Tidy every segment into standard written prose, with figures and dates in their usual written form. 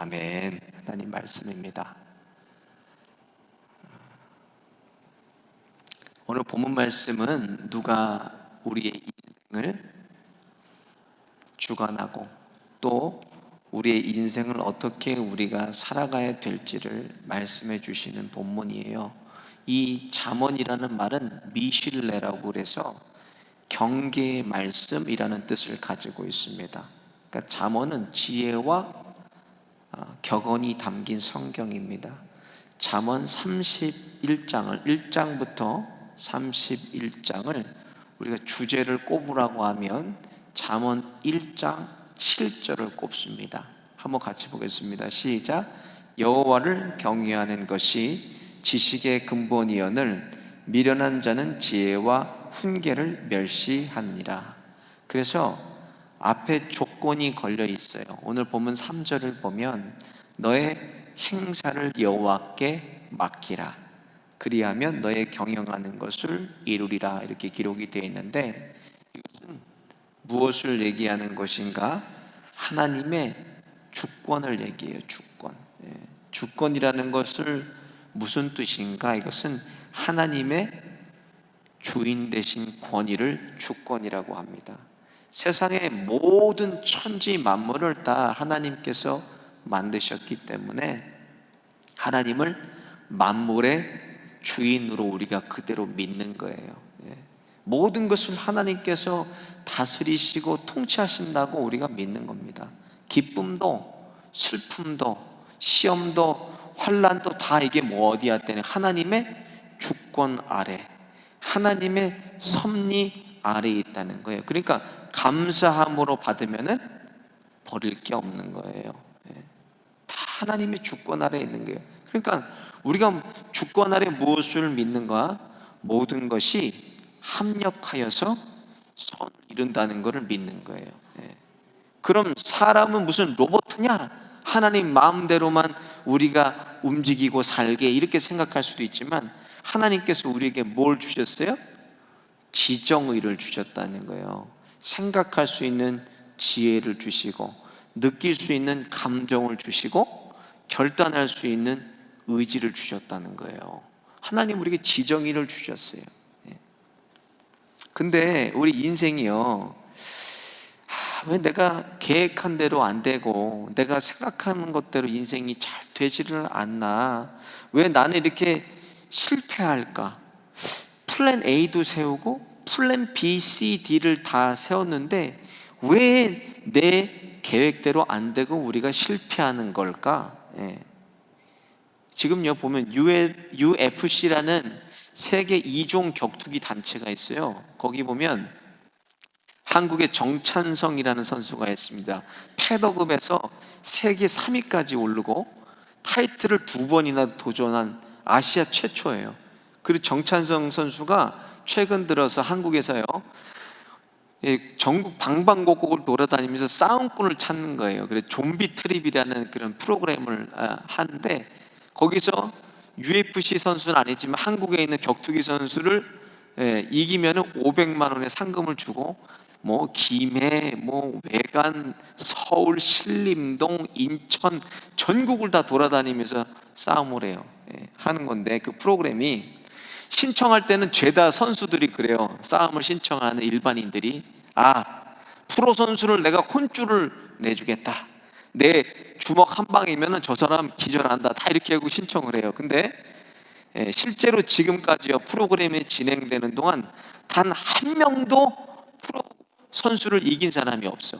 아멘. 하나님 말씀입니다. 오늘 본문 말씀은 누가 우리의 인생을 주관하고 또 우리의 인생을 어떻게 우리가 살아가야 될지를 말씀해 주시는 본문이에요. 이 잠언이라는 말은 미실레라고 그래서 경계의 말씀이라는 뜻을 가지고 있습니다. 그러니까 잠언은 지혜와 격언이 담긴 성경입니다. 잠언 31장을 1장부터 31장을 우리가 주제를 꼽으라고 하면 잠언 1장 7절을 꼽습니다. 한번 같이 보겠습니다. 시작. 여호와를 경외하는 것이 지식의 근본이오늘 미련한 자는 지혜와 훈계를 멸시하느니라. 그래서 앞에 조건이 걸려 있어요. 오늘 본문 3절을 보면 너의 행사를 여호와께 맡기라. 그리하면 너의 경영하는 것을 이루리라. 이렇게 기록이 되어 있는데 이것은 무엇을 얘기하는 것인가? 하나님의 주권을 얘기해요. 주권. 주권이라는 것을 무슨 뜻인가? 이것은 하나님의 주인 되신 권위를 주권이라고 합니다. 세상의 모든 천지 만물을 다 하나님께서 만드셨기 때문에 하나님을 만물의 주인으로 우리가 그대로 믿는 거예요. 모든 것을 하나님께서 다스리시고 통치하신다고 우리가 믿는 겁니다. 기쁨도 슬픔도 시험도 환난도 다 이게 뭐 어디야 때는 하나님의 주권 아래, 하나님의 섭리 아래에 있다는 거예요. 그러니까 감사함으로 받으면은 버릴 게 없는 거예요. 다 하나님의 주권 아래에 있는 거예요. 그러니까 우리가 주권 아래 무엇을 믿는가? 모든 것이 합력하여서 선을 이룬다는 것을 믿는 거예요. 그럼 사람은 무슨 로봇이냐? 하나님 마음대로만 우리가 움직이고 살게 이렇게 생각할 수도 있지만 하나님께서 우리에게 뭘 주셨어요? 지정의를 주셨다는 거예요. 생각할 수 있는 지혜를 주시고 느낄 수 있는 감정을 주시고 결단할 수 있는 의지를 주셨다는 거예요. 하나님 우리에게 지정의를 주셨어요. 근데 우리 인생이요, 왜 내가 계획한 대로 안 되고 내가 생각하는 것대로 인생이 잘 되지를 않나? 왜 나는 이렇게 실패할까? 플랜 A도 세우고 플랜 B, C, D를 다 세웠는데 왜 내 계획대로 안 되고 우리가 실패하는 걸까? 지금요 보면 UFC라는 세계 2종 격투기 단체가 있어요. 거기 보면 한국의 정찬성이라는 선수가 있습니다. 패더급에서 세계 3위까지 오르고 타이틀을 2번이나 도전한 아시아 최초예요. 그리고 정찬성 선수가 최근 들어서 한국에서요 전국 방방곡곡을 돌아다니면서 싸움꾼을 찾는 거예요. 그래서 좀비 트립이라는 그런 프로그램을 하는데 거기서 UFC 선수는 아니지만 한국에 있는 격투기 선수를 이기면 500만 원의 상금을 주고 뭐 김해, 뭐 외관, 서울, 신림동, 인천 전국을 다 돌아다니면서 싸움을 해요. 하는 건데 그 프로그램이 신청할 때는 죄다 선수들이 그래요. 싸움을 신청하는 일반인들이 프로 선수를 내가 혼쭐을 내주겠다. 내 주먹 한 방이면 저 사람 기절한다. 다 이렇게 하고 신청을 해요. 근데 실제로 지금까지요 프로그램이 진행되는 동안 단 한 명도 프로 선수를 이긴 사람이 없어.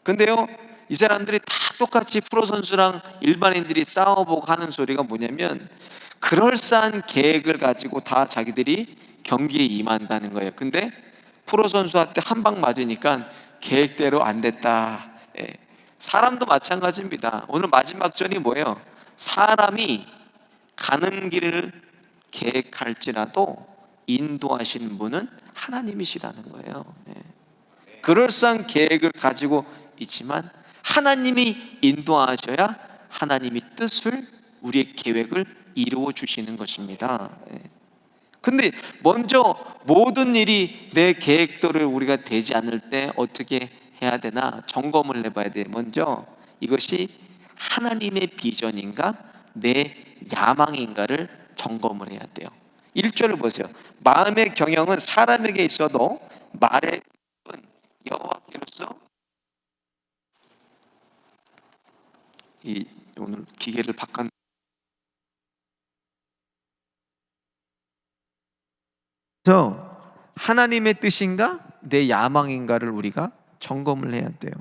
근데요 이 사람들이 다 똑같이 프로 선수랑 일반인들이 싸워보고 하는 소리가 뭐냐면 그럴싸한 계획을 가지고 다 자기들이 경기에 임한다는 거예요. 근데 프로 선수한테 한 방 맞으니까 계획대로 안 됐다. 사람도 마찬가지입니다. 오늘 마지막 전이 뭐예요? 사람이 가는 길을 계획할지라도 인도하시는 분은 하나님이시라는 거예요. 그럴싸한 계획을 가지고 있지만 하나님이 인도하셔야 하나님이 뜻을 우리의 계획을 이루어 주시는 것입니다. 근데 먼저 모든 일이 내 계획대로 우리가 되지 않을 때 어떻게 해야 되나 점검을 해봐야 돼. 먼저 이것이 하나님의 비전인가 내 야망인가를 점검을 해야 돼요. 1절을 보세요. 마음의 경영은 사람에게 있어도 말의 은 여호와께로서. 오늘 기계를 바꿨. 그래서 하나님의 뜻인가 내 야망인가를 우리가 점검을 해야 돼요.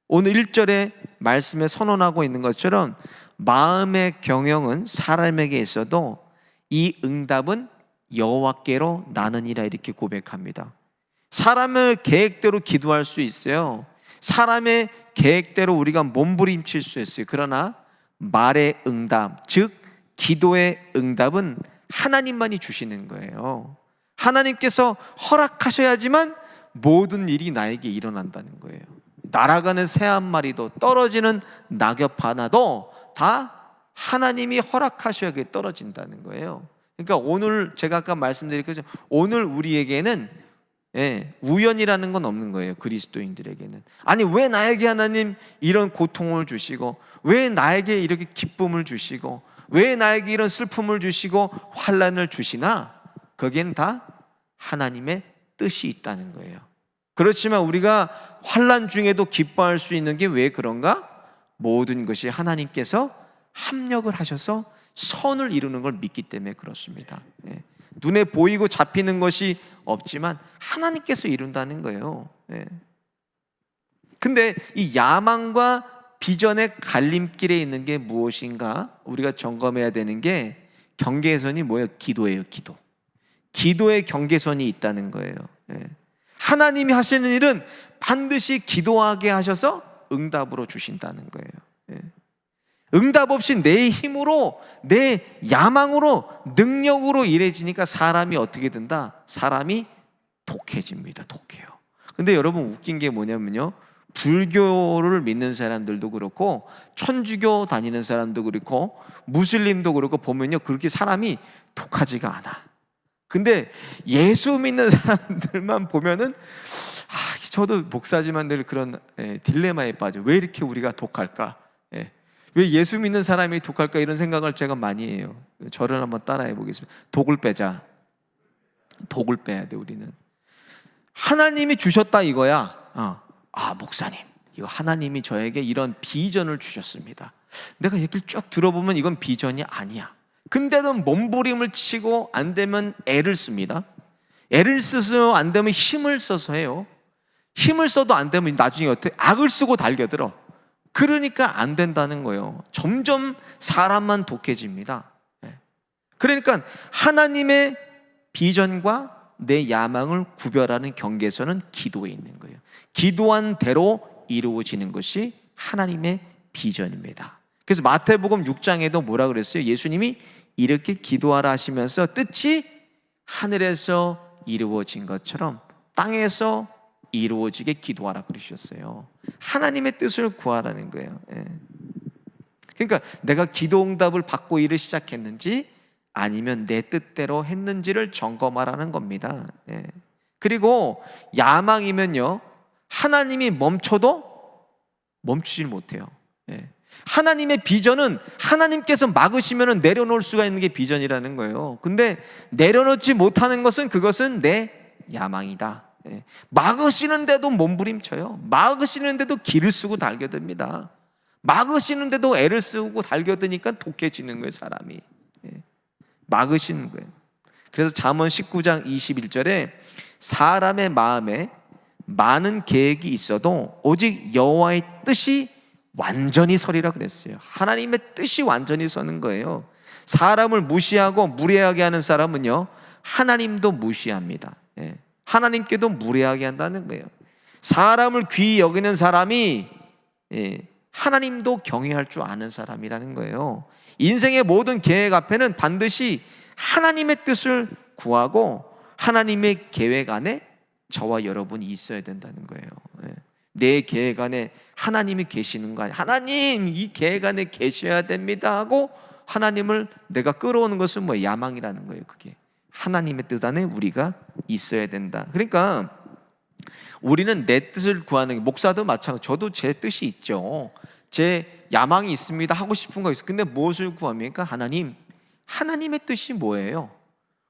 오늘 1절에 말씀에 선언하고 있는 것처럼 마음의 경영은 사람에게 있어도 이 응답은 여호와께로 나느니라 이렇게 고백합니다. 사람의 계획대로 기도할 수 있어요. 사람의 계획대로 우리가 몸부림칠 수 있어요. 그러나 말의 응답, 즉 기도의 응답은 하나님만이 주시는 거예요. 하나님께서 허락하셔야지만 모든 일이 나에게 일어난다는 거예요. 날아가는 새 한 마리도 떨어지는 낙엽 하나도 다 하나님이 허락하셔야 떨어진다는 거예요. 그러니까 오늘 제가 아까 말씀드린 것처럼 오늘 우리에게는 우연이라는 건 없는 거예요. 그리스도인들에게는. 아니 왜 나에게 하나님 이런 고통을 주시고, 왜 나에게 이렇게 기쁨을 주시고, 왜 나에게 이런 슬픔을 주시고 환난을 주시나? 거기에는 다 하나님의 뜻이 있다는 거예요. 그렇지만 우리가 환난 중에도 기뻐할 수 있는 게 왜 그런가? 모든 것이 하나님께서 합력을 하셔서 선을 이루는 걸 믿기 때문에 그렇습니다. 눈에 보이고 잡히는 것이 없지만 하나님께서 이룬다는 거예요. 근데 이 야망과 비전의 갈림길에 있는 게 무엇인가? 우리가 점검해야 되는 게 경계선이 뭐예요? 기도예요. 기도의 경계선이 있다는 거예요. 하나님이 하시는 일은 반드시 기도하게 하셔서 응답으로 주신다는 거예요. 응답 없이 내 힘으로, 내 야망으로, 능력으로 일해지니까 사람이 어떻게 된다? 사람이 독해집니다. 독해요. 근데 여러분 웃긴 게 뭐냐면요, 불교를 믿는 사람들도 그렇고 천주교 다니는 사람도 그렇고 무슬림도 그렇고 보면요, 그렇게 사람이 독하지가 않아. 근데 예수 믿는 사람들만 보면은 저도 목사지만 늘 그런 딜레마에 빠져. 왜 이렇게 우리가 독할까? 왜 예수 믿는 사람이 독할까? 이런 생각을 제가 많이 해요. 저를 한번 따라해 보겠습니다. 독을 빼자. 독을 빼야 돼. 우리는 하나님이 주셨다 이거야. 목사님, 이거 하나님이 저에게 이런 비전을 주셨습니다. 내가 얘기를 쭉 들어보면 이건 비전이 아니야. 근데도 몸부림을 치고 안 되면 애를 씁니다. 애를 써서 안 되면 힘을 써서 해요. 힘을 써도 안 되면 나중에 어떻게? 악을 쓰고 달겨들어. 그러니까 안 된다는 거예요. 점점 사람만 독해집니다. 그러니까 하나님의 비전과 내 야망을 구별하는 경계선은 기도에 있는 거예요. 기도한 대로 이루어지는 것이 하나님의 비전입니다. 그래서 마태복음 6장에도 뭐라 그랬어요? 예수님이 이렇게 기도하라 하시면서 뜻이 하늘에서 이루어진 것처럼 땅에서 이루어지게 기도하라 그러셨어요. 하나님의 뜻을 구하라는 거예요. 그러니까 내가 기도 응답을 받고 일을 시작했는지 아니면 내 뜻대로 했는지를 점검하라는 겁니다. 그리고 야망이면요, 하나님이 멈춰도 멈추질 못해요. 하나님의 비전은 하나님께서 막으시면 내려놓을 수가 있는 게 비전이라는 거예요. 근데 내려놓지 못하는 것은 그것은 내 야망이다. 막으시는데도 몸부림쳐요. 막으시는데도 기를 쓰고 달겨듭니다. 막으시는데도 애를 쓰고 달겨드니까 독해지는 거예요. 사람이 막으시는 거예요. 그래서 잠언 19장 21절에 사람의 마음에 많은 계획이 있어도 오직 여호와의 뜻이 완전히 서리라 그랬어요. 하나님의 뜻이 완전히 서는 거예요. 사람을 무시하고 무례하게 하는 사람은요, 하나님도 무시합니다. 하나님께도 무례하게 한다는 거예요. 사람을 귀히 여기는 사람이 하나님도 경외할 줄 아는 사람이라는 거예요. 인생의 모든 계획 앞에는 반드시 하나님의 뜻을 구하고 하나님의 계획 안에 저와 여러분이 있어야 된다는 거예요. 내 계획 안에 하나님이 계시는 거 아니에요. 하나님, 이 계획 안에 계셔야 됩니다 하고 하나님을 내가 끌어오는 것은 뭐 야망이라는 거예요. 그게 하나님의 뜻 안에 우리가 있어야 된다. 그러니까 우리는 내 뜻을 구하는 게, 목사도 마찬가지. 저도 제 뜻이 있죠. 제 야망이 있습니다. 하고 싶은 거 있어요. 근데 무엇을 구합니까? 하나님의 뜻이 뭐예요?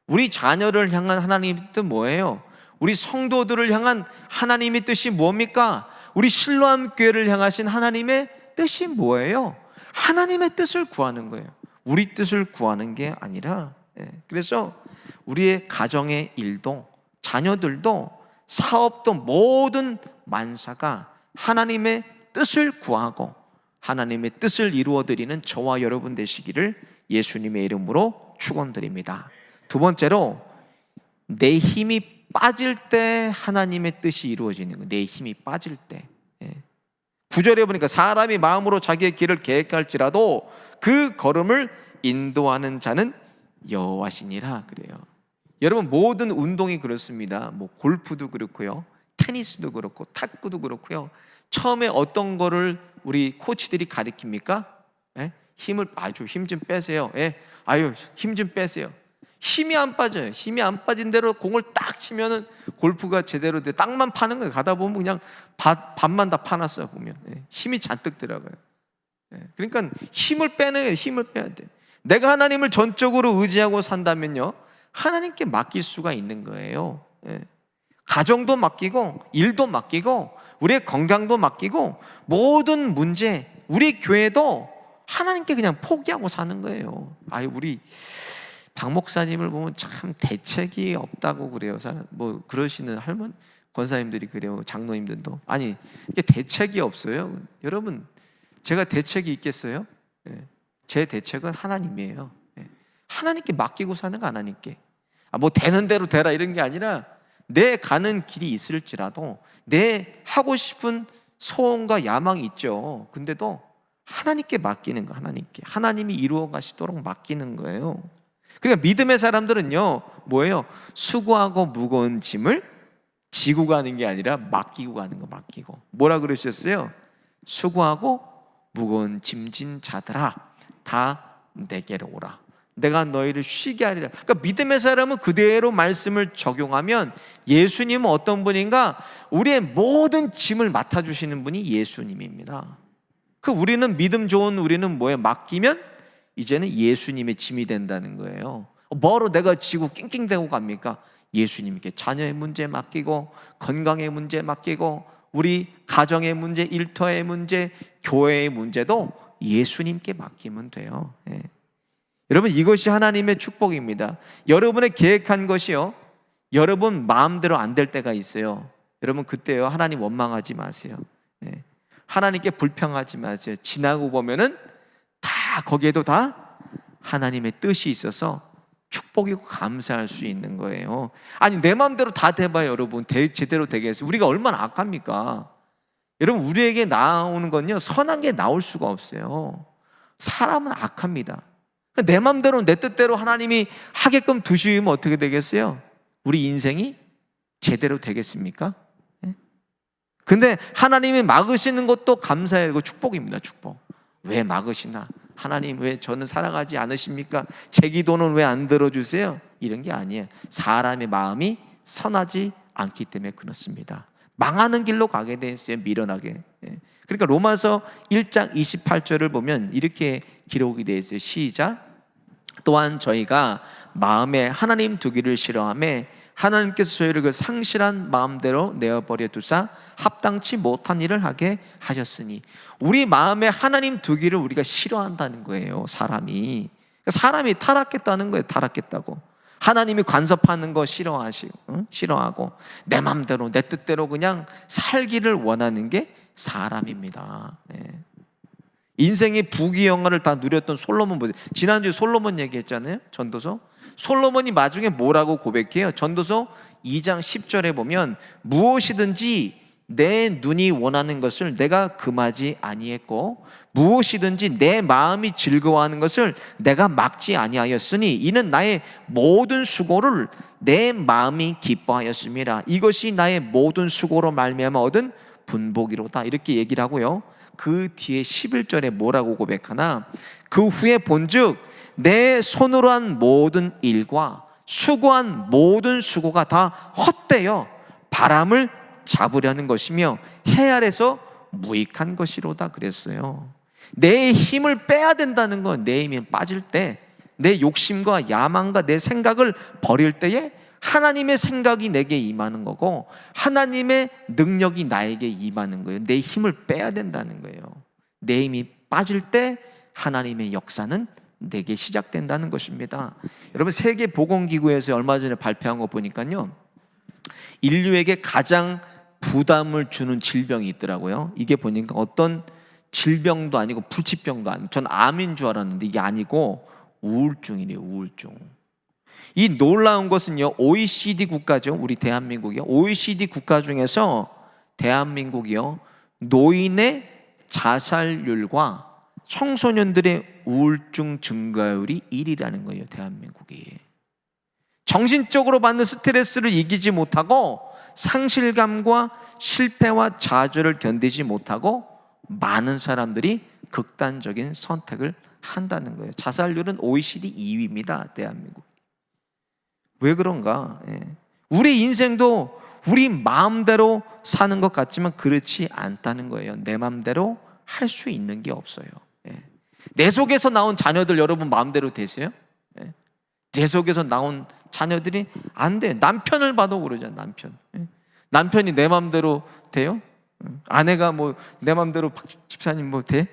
우리 자녀를 향한 하나님의 뜻 뭐예요? 우리 성도들을 향한 하나님의 뜻이 뭡니까? 우리 실로암 교회를 향하신 하나님의 뜻이 뭐예요? 하나님의 뜻을 구하는 거예요. 우리 뜻을 구하는 게 아니라. 그래서 우리의 가정의 일도, 자녀들도, 사업도, 모든 만사가 하나님의 뜻을 구하고 하나님의 뜻을 이루어드리는 저와 여러분 되시기를 예수님의 이름으로 축원드립니다. 두 번째로, 내 힘이 빠질 때 하나님의 뜻이 이루어지는 거예요. 내 힘이 빠질 때. 9절에 보니까 사람이 마음으로 자기의 길을 계획할지라도 그 걸음을 인도하는 자는 여호와시니라 그래요. 여러분, 모든 운동이 그렇습니다. 뭐 골프도 그렇고요, 테니스도 그렇고, 탁구도 그렇고요. 처음에 어떤 거를 우리 코치들이 가르칩니까? 힘을 아주 힘 좀 빼세요. 아유, 힘 좀 빼세요. 힘이 안 빠져요. 힘이 안 빠진 대로 공을 딱 치면은 골프가 제대로 돼. 땅만 파는 거예요. 가다 보면 그냥 밭만 다 파놨어요. 보면 힘이 잔뜩 들어가요. 그러니까 힘을 빼는 거예요. 힘을 빼야 돼. 내가 하나님을 전적으로 의지하고 산다면요, 하나님께 맡길 수가 있는 거예요. 가정도 맡기고, 일도 맡기고, 우리의 건강도 맡기고, 모든 문제, 우리 교회도 하나님께 그냥 포기하고 사는 거예요. 우리 박 목사님을 보면 참 대책이 없다고 그래요. 뭐 그러시는 할머니, 권사님들이 그래요. 장로님들도. 아니, 이게 대책이 없어요. 여러분, 제가 대책이 있겠어요? 제 대책은 하나님이에요. 하나님께 맡기고 사는 거. 하나님께 뭐 되는 대로 되라 이런 게 아니라, 내 가는 길이 있을지라도 내 하고 싶은 소원과 야망이 있죠. 근데도 하나님께 맡기는 거. 하나님이 이루어 가시도록 맡기는 거예요. 그러니까 믿음의 사람들은요, 뭐예요? 수고하고 무거운 짐을 지고 가는 게 아니라 맡기고 가는 거. 맡기고. 뭐라 그러셨어요? 수고하고 무거운 짐진 자들아, 다 내게로 오라. 내가 너희를 쉬게 하리라. 그러니까 믿음의 사람은 그대로 말씀을 적용하면, 예수님은 어떤 분인가? 우리의 모든 짐을 맡아주시는 분이 예수님입니다. 우리는 믿음 좋은 우리는 뭐예요? 맡기면 이제는 예수님의 짐이 된다는 거예요. 뭐로 내가 지고 낑낑대고 갑니까? 예수님께 자녀의 문제 맡기고, 건강의 문제 맡기고, 우리 가정의 문제, 일터의 문제, 교회의 문제도 예수님께 맡기면 돼요. 여러분, 이것이 하나님의 축복입니다. 여러분의 계획한 것이요, 여러분 마음대로 안 될 때가 있어요. 여러분, 그때요, 하나님 원망하지 마세요. 하나님께 불평하지 마세요. 지나고 보면은 다 거기에도 다 하나님의 뜻이 있어서 축복이고 감사할 수 있는 거예요. 아니, 내 마음대로 다 돼봐요. 여러분, 제대로 되겠어요? 우리가 얼마나 악합니까? 여러분, 우리에게 나오는 건요, 선한 게 나올 수가 없어요. 사람은 악합니다. 내 마음대로 내 뜻대로 하나님이 하게끔 두시면 어떻게 되겠어요? 우리 인생이 제대로 되겠습니까? 근데 하나님이 막으시는 것도 감사해요. 이거 축복입니다. 축복. 왜 막으시나? 하나님, 왜 저는 살아가지 않으십니까? 제 기도는 왜 안 들어주세요? 이런 게 아니에요. 사람의 마음이 선하지 않기 때문에 그렇습니다. 망하는 길로 가게 돼 있어요. 미련하게. 그러니까 로마서 1장 28절을 보면 이렇게 기록이 되어 있어요. 시작. 또한 저희가 마음에 하나님 두기를 싫어하며 하나님께서 저희를 그 상실한 마음대로 내어버려 두사 합당치 못한 일을 하게 하셨으니, 우리 마음에 하나님 두기를 우리가 싫어한다는 거예요. 사람이 타락했다는 거예요. 타락했다고. 하나님이 간섭하는 거 싫어하고 내 마음대로 내 뜻대로 그냥 살기를 원하는 게 사람입니다. 인생의 부귀영화를 다 누렸던 솔로몬 보세요. 지난주에 솔로몬 얘기했잖아요. 전도서. 솔로몬이 나중에 뭐라고 고백해요? 전도서 2장 10절에 보면, 무엇이든지 내 눈이 원하는 것을 내가 금하지 아니했고, 무엇이든지 내 마음이 즐거워하는 것을 내가 막지 아니하였으니, 이는 나의 모든 수고를 내 마음이 기뻐하였음이라. 이것이 나의 모든 수고로 말미암아 얻은 분복이로다. 이렇게 얘기를 하고요. 그 뒤에 11절에 뭐라고 고백하나? 그 후에 본즉 내 손으로 한 모든 일과 수고한 모든 수고가 다 헛되어 바람을 잡으려는 것이며 해 아래서 무익한 것이로다 그랬어요. 내 힘을 빼야 된다는 건, 내 힘이 빠질 때 내 욕심과 야망과 내 생각을 버릴 때에 하나님의 생각이 내게 임하는 거고 하나님의 능력이 나에게 임하는 거예요. 내 힘을 빼야 된다는 거예요. 내 힘이 빠질 때 하나님의 역사는 내게 시작된다는 것입니다. 여러분, 세계보건기구에서 얼마 전에 발표한 거 보니까요, 인류에게 가장 부담을 주는 질병이 있더라고요. 이게 보니까 어떤 질병도 아니고 불치병도 아니고, 전 암인 줄 알았는데 이게 아니고 우울증이래요. 우울증. 이 놀라운 것은요, OECD 국가죠. 우리 대한민국이요. OECD 국가 중에서 대한민국이요, 노인의 자살률과 청소년들의 우울증 증가율이 1위라는 거예요. 대한민국이. 정신적으로 받는 스트레스를 이기지 못하고 상실감과 실패와 좌절을 견디지 못하고 많은 사람들이 극단적인 선택을 한다는 거예요. 자살률은 OECD 2위입니다. 대한민국. 왜 그런가? 우리 인생도 우리 마음대로 사는 것 같지만 그렇지 않다는 거예요. 내 마음대로 할 수 있는 게 없어요. 내 속에서 나온 자녀들 여러분 마음대로 되세요? 내 속에서 나온 자녀들이 안 돼. 남편을 봐도 그러잖아. 남편이 내 마음대로 돼요? 아내가 뭐 내 마음대로 박 집사님 뭐 돼?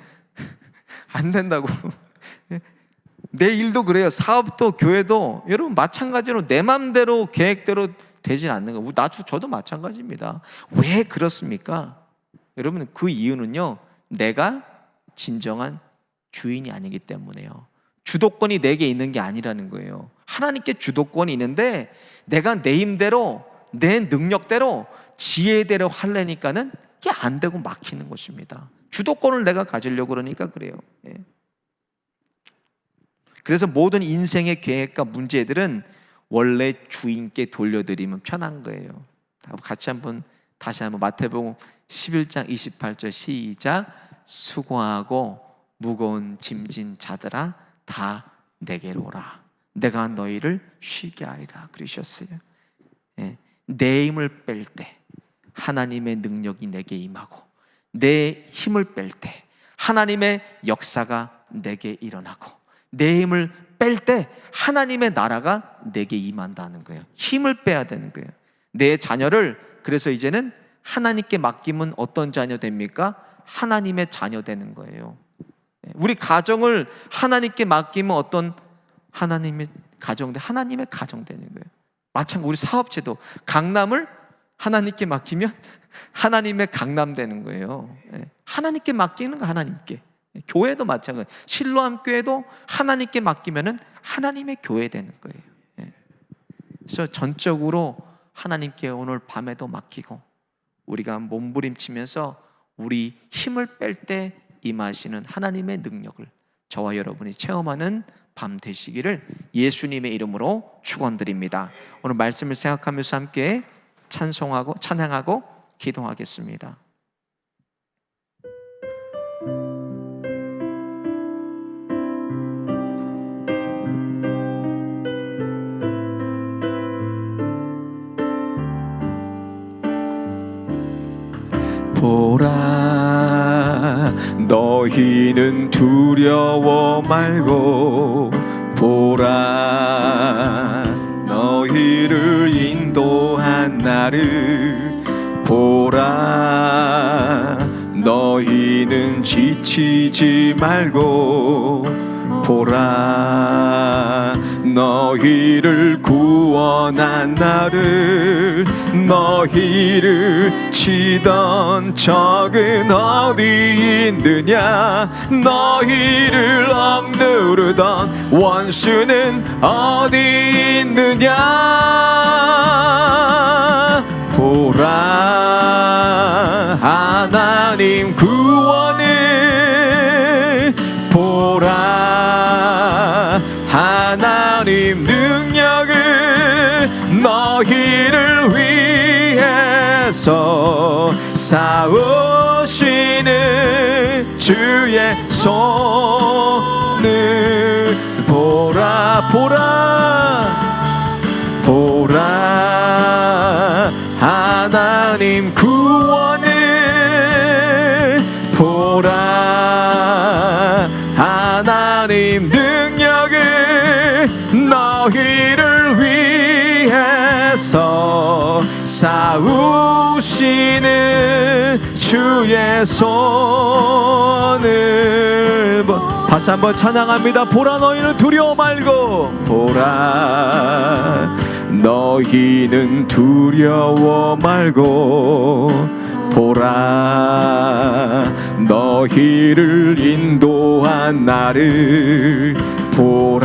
안 된다고. 내 일도 그래요. 사업도 교회도 여러분 마찬가지로 내 마음대로 계획대로 되진 않는 거. 저도 마찬가지입니다. 왜 그렇습니까? 여러분, 그 이유는요, 내가 진정한 주인이 아니기 때문에요. 주도권이 내게 있는 게 아니라는 거예요. 하나님께 주도권이 있는데 내가 내 힘대로 내 능력대로 지혜대로 하려니까는 이게 안 되고 막히는 것입니다. 주도권을 내가 가지려고 그러니까 그래요. 그래서 모든 인생의 계획과 문제들은 원래 주인께 돌려드리면 편한 거예요. 같이 다시 한번 마태복음 11장 28절 시작. 수고하고 무거운 짐진 자들아 다 내게로 오라. 내가 너희를 쉬게 하리라 그러셨어요. 내 힘을 뺄 때 하나님의 능력이 내게 임하고 내 힘을 뺄 때 하나님의 역사가 내게 일어나고 내 힘을 뺄 때 하나님의 나라가 내게 임한다는 거예요. 힘을 빼야 되는 거예요. 내 자녀를 그래서 이제는 하나님께 맡기면 어떤 자녀 됩니까? 하나님의 자녀 되는 거예요. 우리 가정을 하나님께 맡기면 어떤 하나님의 가정 되는 거예요. 마찬가지로 우리 사업체도 강남을 하나님께 맡기면 하나님의 강남 되는 거예요. 하나님께 맡기는 거 하나님께. 교회도 마찬가지. 실로암 교회도 하나님께 맡기면은 하나님의 교회 되는 거예요. 그래서 전적으로 하나님께 오늘 밤에도 맡기고 우리가 몸부림치면서 우리 힘을 뺄 때 임하시는 하나님의 능력을 저와 여러분이 체험하는 밤 되시기를 예수님의 이름으로 축원드립니다. 오늘 말씀을 생각하면서 함께 찬송하고 찬양하고 기도하겠습니다. 보라, 너희는 두려워 말고 보라, 너희를 인도한 나를 보라, 너희는 지치지 말고 보라, 너희를 구원한 나를, 너희를 치던 적은 어디 있느냐, 너희를 억누르던 원수는 어디 있느냐. 보라, 하나님 구원을 보라, 하나님 능력을 너희를 위해서 싸우시는 주의 손을 보라, 보라, 보라, 하나님 구원을 보라, 하나님 능력을 너희를 위해서 싸우시는 주의 손을 다시 한번 찬양합니다. 보라 너희는 두려워 말고 보라 너희는 두려워 말고 보라 너희를 인도한 나를 보라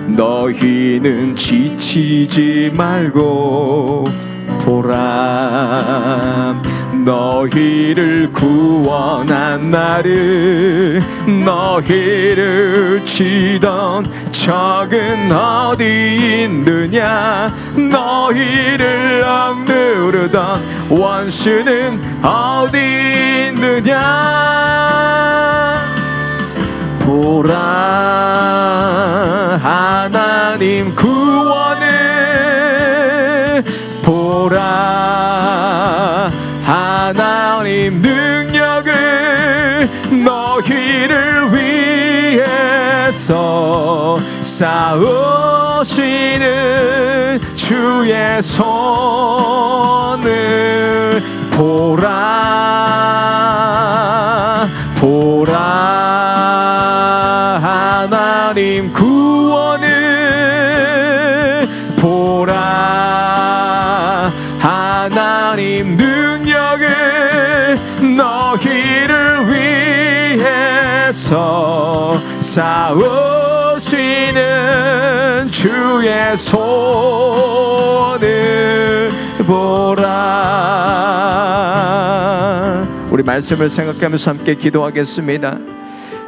너희는 지치지 말고 보라 너희를 구원한 나를 너희를 치던 적은 어디 있느냐 너희를 억누르던 원수는 어디 있느냐 보라 하나님 구원을 보라 하나님 능력을 너희를 위해서 싸우시는 주의 손을 보라 보라 하나님 구원을 보라 하나님 능력을 너희를 위해서 싸우시는 주의 손을 보라. 우리 말씀을 생각하면서 함께 기도하겠습니다.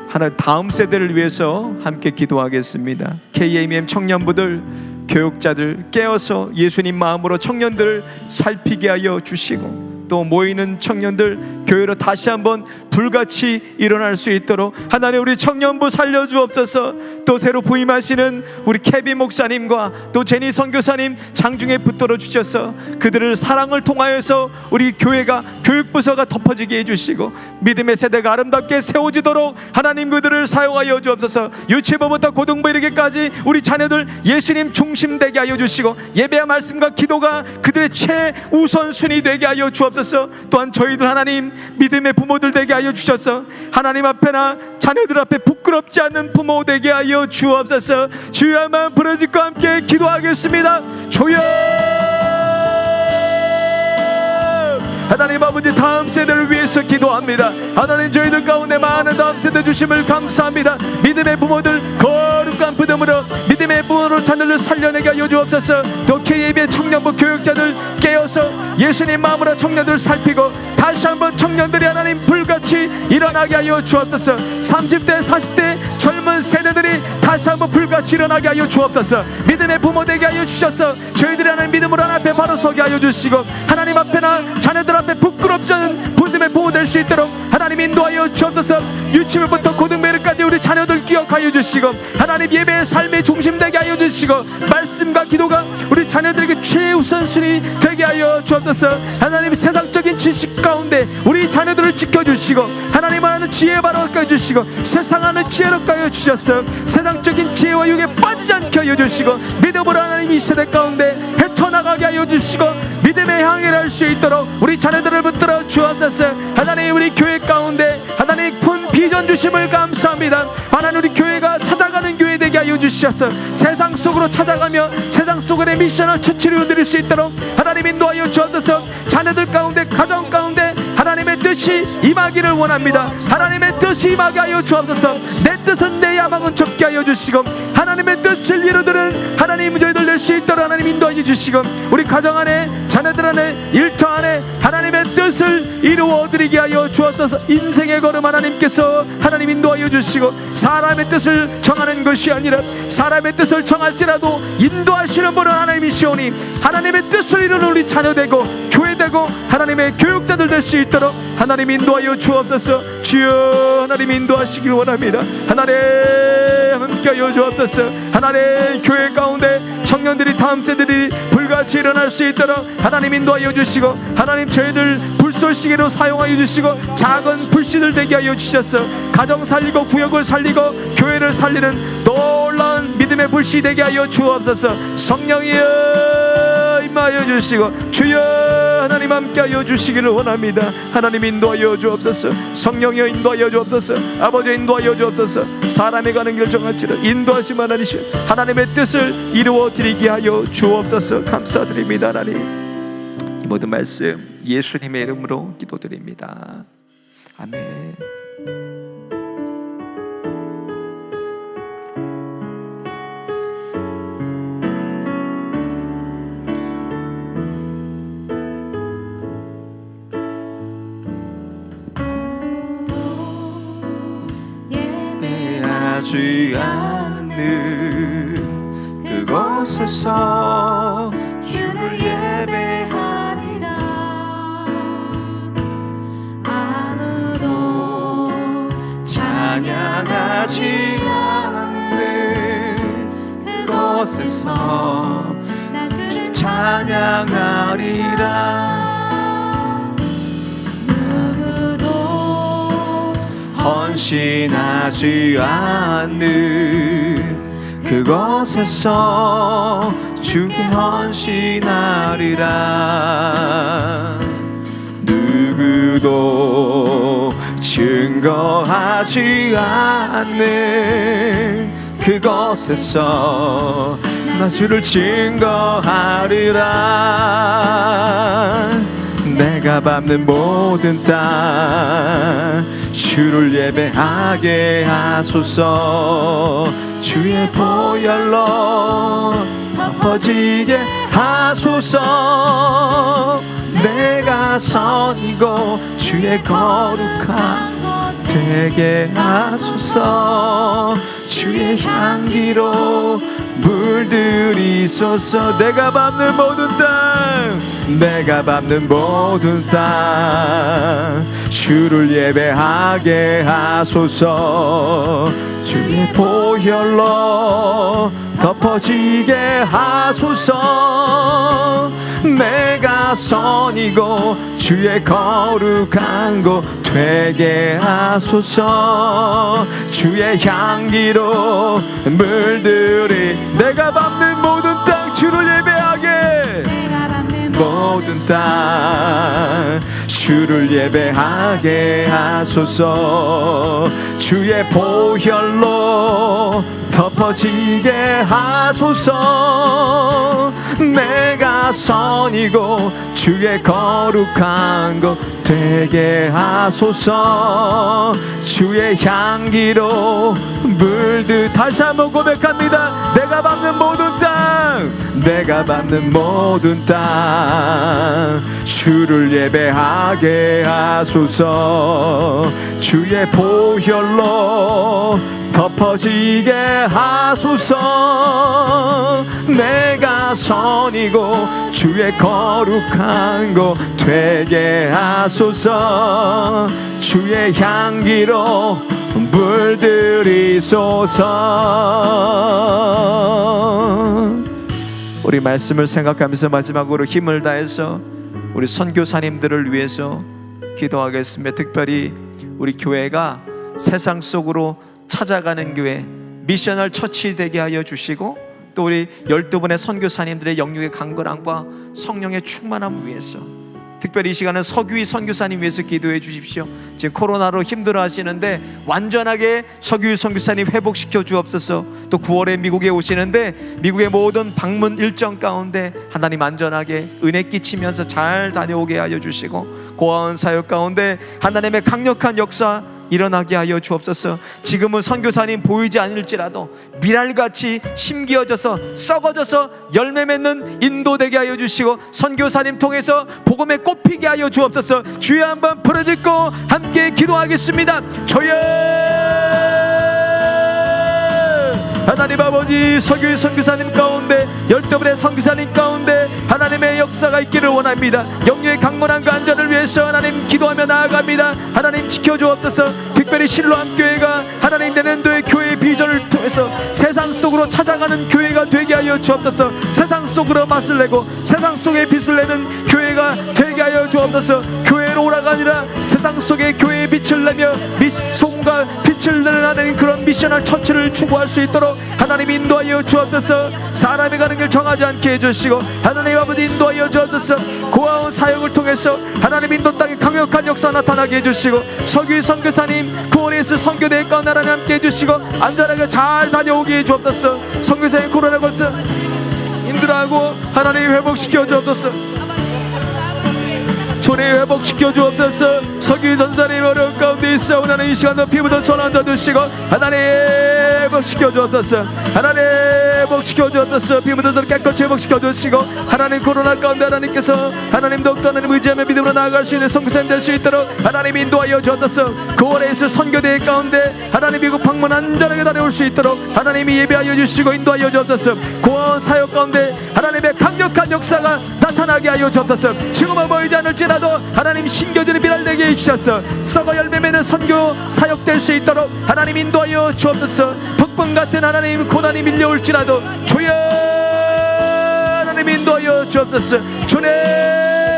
하나님 다음 세대를 위해서 함께 기도하겠습니다. KAMM 청년부들 교육자들 깨어서 예수님 마음으로 청년들을 살피게 하여 주시고 또 모이는 청년들 교회로 다시 한번 불같이 일어날 수 있도록 하나님 우리 청년부 살려주옵소서. 또 새로 부임하시는 우리 케빈 목사님과 또 제니 선교사님 장중에 붙들어 주셔서 그들을 사랑을 통하여서 우리 교회가 교육부서가 덮어지게 해주시고 믿음의 세대가 아름답게 세워지도록 하나님 그들을 사용하여 주옵소서. 유치부부터 고등부 이르기까지 우리 자녀들 예수님 중심되게 하여 주시고 예배와 말씀과 기도가 그들의 최우선순위 되게 하여 주옵소서. 또한 저희들 하나님 믿음의 부모들 되게 하여 주셔서 하나님 앞에나 자녀들 앞에 부끄럽지 않는 부모 되게 하여 주옵소서. 주야만 부르짖고 함께 기도하겠습니다. 주여 하나님 아버지 다음 세대를 위해서 기도합니다. 하나님 저희들 가운데 많은 다음 세대 주심을 감사합니다. 믿음의 부모들 거룩한 부름으로 믿음의 부모로 자녀를 살려내게 하여 주옵소서. 또 KAB의 청년부 교육자들 깨어서 예수님 마음으로 청년들을 살피고 다시 한번 청년들이 하나님 불같이 일어나게 하여 주옵소서. 30대 40대 젊은 세대들이 다시 한번 불같이 일어나게 하여 주옵소서. 믿음의 부모 되게 하여 주셔서 저희들이 하나님 믿음으로 하나님 앞에 바로 서게 하여 주시고 하나님 앞에나 자녀들 앞에 부끄럽지 않은 믿음의 부모 될 수 있도록 하나님 인도하여 주옵소서. 유치부부터 고등배르까지 우리 자녀들 기억하여 주시고 하나님 예배의 삶의 중심 되게 하여 주시고 말씀과 기도가 우리 자녀들에게 최우선순위 되게 하여 주옵소서. 하나님 세상적인 지식 가운데 우리 자녀들을 지켜주시고 하나님 하나는 지혜 바로 하여 주시고 세상 하는 지혜로 하여 주셨어. 세상적인 지혜와 유혹에 빠지지 않게 하여 주시고 믿음으로 하나님 이 세대 가운데 헤쳐나가게 하여 주시고 믿음의 향해를 할 수 있도록 우리 자녀들을 붙들어 주옵소서. 하나님 우리 교회 가운데 하나님 큰 비전 주심을 감사합니다. 하나님 우리 교회가 찾아가는 교회 되게 하여 주셔서 세상 속으로 찾아가며 세상 속의 미션을 처치를 이루어드릴 수 있도록 하나님 인도하여 주옵소서. 자녀들 가운데 가정 가운데 하나님의 뜻이 임하기를 원합니다. 하나님의 뜻이 임하게 하여 주옵소서. 내 뜻은 내 야망은 적게 하여 주시고 하나님의 뜻을 이루드는 하나님 저희들 낼 수 있도록 하나님 인도하여 주시고 우리 가정 안에 자녀들 안에 일터 안에 하나님의 뜻을 이루어드리게 하여 주옵소서. 인생의 걸음 하나님께서 하나님 인도하여 주시고 사람의 뜻을 정하는 것이 아니라 사람의 뜻을 정할지라도 인도하시는 분은 하나님이시오니 하나님의 뜻을 이루는 우리 자녀 되고 교회 되고 하나님의 교육자들 될 수 있도록 하나님 인도하여 주옵소서. 주여 하나님 인도하시길 원합니다. 하나님 함께하여 주옵소서. 하나님 교회 가운데 청년들이 다음 세대들이 불같이 일어날 수 있도록 하나님 인도하여 주시고 하나님 저희들 물쏠시계로 사용하여 주시고 작은 불씨들 되게 하여 주셨어. 가정 살리고 구역을 살리고 교회를 살리는 놀라운 믿음의 불씨 되게 하여 주옵소서. 성령이여 임하여 주시고 주여 하나님 함께하여 주시기를 원합니다. 하나님 인도하여 주옵소서. 성령이여 인도하여 주옵소서. 아버지 인도하여 주옵소서. 사람이 가는 길 정할지라 인도하심 하나님이시여 하나님의 뜻을 이루어 드리게 하여 주옵소서. 감사드립니다. 하나님 이 모든 말씀 예수님의 이름으로 기도드립니다. 아멘. 예배하지 않는 그곳에서 주를 예배하리라. 아무도 찬양하지 않는 그곳에서 나 주를 찬양하리라. 누구도 헌신하지 않는 그곳에서 주께 헌신하리라. 누구도 증거하지 않는 그곳에서 나 주를 증거하리라. 내가 밟는 모든 땅 주를 예배하게 하소서. 주의 보혈로 덮어지게 하소서. 내가 선이고 주의 거룩한 되게 하소서. 주의 향기로 물들이소서. 내가 밟는 모든 땅 내가 밟는 모든 땅 주를 예배하게 하소서. 주의 보혈로 덮어지게 하소서. 내가 선이고 주의 거룩한 곳 되게 하소서. 주의 향기로 물들이 내가 밟는 모든 땅 주를 예배하게 모든 땅 주를 예배하게 하소서. 주의 보혈로 덮어지게 하소서. 내가 선이고 주의 거룩한 것 되게 하소서. 주의 향기로 물들 다시 한번 고백합니다. 내가 밟는 모든 땅 내가 밟는 모든 땅 주를 예배하게 하소서. 주의 보혈로 덮어지게 하소서. 내가 선이고 주의 거룩한 곳 되게 하소서. 주의 향기로 물들이소서. 우리 말씀을 생각하면서 마지막으로 힘을 다해서 우리 선교사님들을 위해서 기도하겠습니다. 특별히 우리 교회가 세상 속으로 찾아가는 교회 미셔널 처치 되게 하여 주시고, 또 우리 12분의 선교사님들의 영육의 강건함과 성령의 충만함을 위해서 특별히 이 시간은 서규희 선교사님 위해서 기도해 주십시오. 지금 코로나로 힘들어 하시는데 완전하게 서규희 선교사님 회복시켜 주옵소서. 또 9월에 미국에 오시는데 미국의 모든 방문 일정 가운데 하나님 안전하게 은혜 끼치면서 잘 다녀오게 하여 주시고, 고아원 사역 가운데 하나님의 강력한 역사 일어나게 하여 주옵소서. 지금은 선교사님 보이지 않을지라도 미랄같이 심기어져서 썩어져서 열매 맺는 인도되게 하여 주시고, 선교사님 통해서 복음에 꽃피게 하여 주옵소서. 주여 한번 부르짖고 함께 기도하겠습니다. 주여 하나님 아버지, 서규희 선교사님 가운데 12분의 선교사님 가운데 하나님의 역사가 있기를 원합니다. 영유의 강건함과 안전을 위해서 하나님 기도하며 나아갑니다. 하나님 지켜주옵소서. 특별히 실로암교회가 하나님 내년도의 교회의 비전을 통해서 세상 속으로 찾아가는 교회가 되게 하여 주옵소서. 세상 속으로 맛을 내고 세상 속에 빛을 내는 교회가 되게 하여 주옵소서. 교회로 오라가 아니라 세상 속에 교회의 빛을 내며 소금과 빛을 내는 하나님 그런 미셔널 처치를 추구할 수 있도록 하나님 인도하여 주옵소서. 사람이 가는 길 정하지 않게 해주시고 하나님 아버지 인도하여 주옵소서. 고아원 사역을 통해서 하나님 인도 땅에 강력한 역사 나타나게 해주시고 서규 선교사님 구원에서 선교대회 가운데 하나님 함께 해주시고 안전하게 잘 다녀오게 해주옵소서. 선교사님 코로나 걸서 힘들어하고 하나님 회복시켜 주옵소서. 존에 회복시켜 주옵소서. 서기 전사님 어려운 가운데 있어 하나님 이 시간 높이 묻은 손 얹어주시고 하나님 회복시켜 주옵소서. 하나님 회복시켜 주옵소서. 피 묻은 손 깨끗이 회복시켜 주시고 하나님 코로나 가운데 하나님께서 하나님 더욱더 하나님 의지하며 믿음으로 나아갈 수 있는 선교사님 될 수 있도록 하나님 인도하여 주옵소서. 9월에 있을 선교대회 가운데 하나님 미국 방문 안전하게 다녀올 수 있도록 하나님이 예배하여 주시고 인도하여 주옵소서. 고아원 사역 가운데 하나님의 강력한 역사가 나타나게 하여 주옵소서. 지금은 보이지 않을지라도 하나님 심겨지는 비랄 되게 해주셔서 썩어 열매 맺는 선교 사역될 수 있도록 하나님 인도하여 주옵소서. 북방 같은 하나님 고난이 밀려올지라도 주여 하나님 인도하여 주옵소서. 주님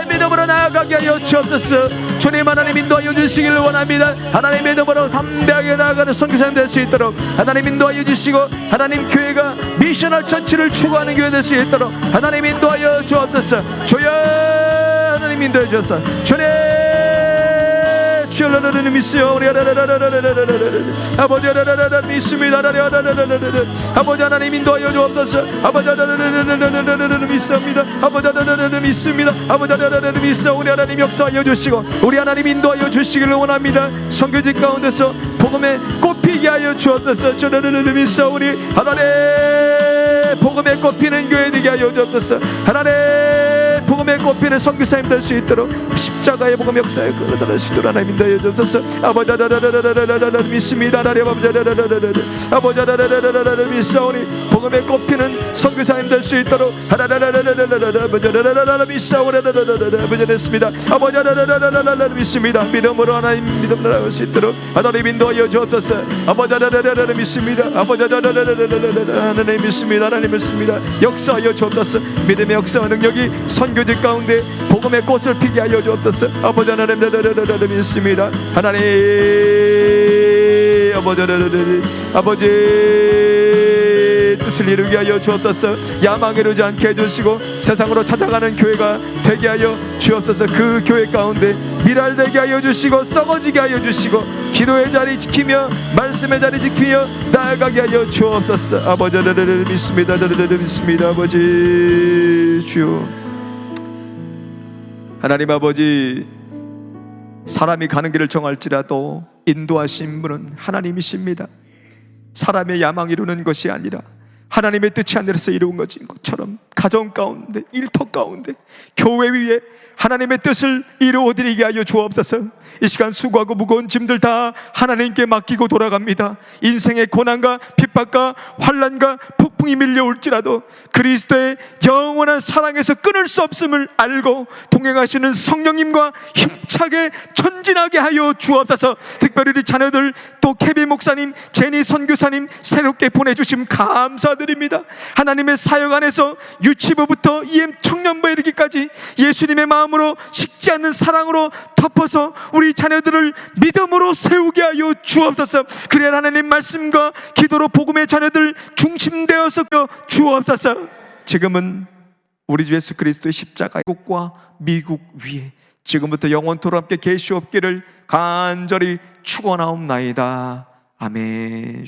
믿음으로 나아가게 하여 주옵소서. 주님 하나님 인도하여 주시기를 원합니다. 하나님 믿음으로 담대하게 나아가는 선교사님 될 수 있도록 하나님 인도하여 주시고 하나님 교회가 미셔널 처치를 추구하는 교회 될 수 있도록 하나님 인도하여 주옵소서. 주여 하나님 인도해 주옵소서. 주님 주여라라라라 믿으시오. 우리 아버지 라라라라 믿습니다. 아버지 하나님 인도하여 주옵소서. 아버지 라라라라라 믿습니다. 아버지 라라라라 믿습니다. 아버지 라라라라 믿어. 우리 하나님 역사하여 주시고 우리 하나님 인도하여 주시기를 원합니다. 선교직 가운데서 복음에 꽃피게 하여 주옵소서. 라라라라 믿어. 우리 하나님 복음에 꽃피는 교회 되게 하여 주옵소서. 하나님 복음에 꽃피는 선교사님 될 수 있도록 십자가의 복음 역사에 끌어들일 수 있도록 하나님 인도하여 주옵소서. 아버지 라라라라라라 믿습니다. 하나님 아버지 라라라라라 아버지 라라라라라 믿사오니 복음에 꽃피는 선교사님 될 수 있도록 라라라라라라 아버지 라라라라라 믿사오니 라라라라라 아버지 됐습니다. 아버지 라라라라라 믿습니다. 믿음으로 하나님 믿음으로 나갈 수 있도록 하나님 인도하여 주옵소서. 아버지 라라라라라 믿습니다. 아버지 라라라라라 하나님 믿습니다. 하나님 믿습니다. 역사하여 주옵소서. 믿음의 역사와 능력이 선교직 가운데 복음의 꽃을 피게 하여 주옵소서. 아버지 하나님 라라라라라 믿습니다. 하나님 아버지 뜻을 이루게 하여 주옵소서. 야망에 이르지 않게 해주시고 세상으로 찾아가는 교회가 되게 하여 주옵소서. 그 교회 가운데 미랄되게 하여 주시고 썩어지게 하여 주시고 기도의 자리 지키며 말씀의 자리 지키며 나아가게 하여 주옵소서. 아버지 믿습니다. 믿습니다. 아버지 주여 하나님 아버지 사람이 가는 길을 정할지라도 인도하신 분은 하나님이십니다. 사람의 야망 이루는 것이 아니라 하나님의 뜻이 하늘에서 이루은 것처럼 가정 가운데 일터 가운데 교회 위에 하나님의 뜻을 이루어드리게 하여 주옵소서. 이 시간 수고하고 무거운 짐들 다 하나님께 맡기고 돌아갑니다. 인생의 고난과 핍박과 환난과 폭풍이 밀려올지라도 그리스도의 영원한 사랑에서 끊을 수 없음을 알고 동행하시는 성령님과 힘차게 전진하게 하여 주옵소서. 특별히 우리 자녀들 또 케빈 목사님, 제니 선교사님 새롭게 보내주심 감사드립니다. 하나님의 사역 안에서 유치부부터 EM 청년부에 이르기까지 예수님의 마음으로 식지 않는 사랑으로 덮어서 우리 자녀들을 믿음으로 세우게 하여 주옵소서. 그래야 하나님 말씀과 기도로 복음의 자녀들 중심되어서 주옵소서. 지금은 우리 주 예수 그리스도의 십자가의 꽃과 미국 위에 지금부터 영원토록 함께 계시옵기를 간절히 축원하옵나이다. 아멘.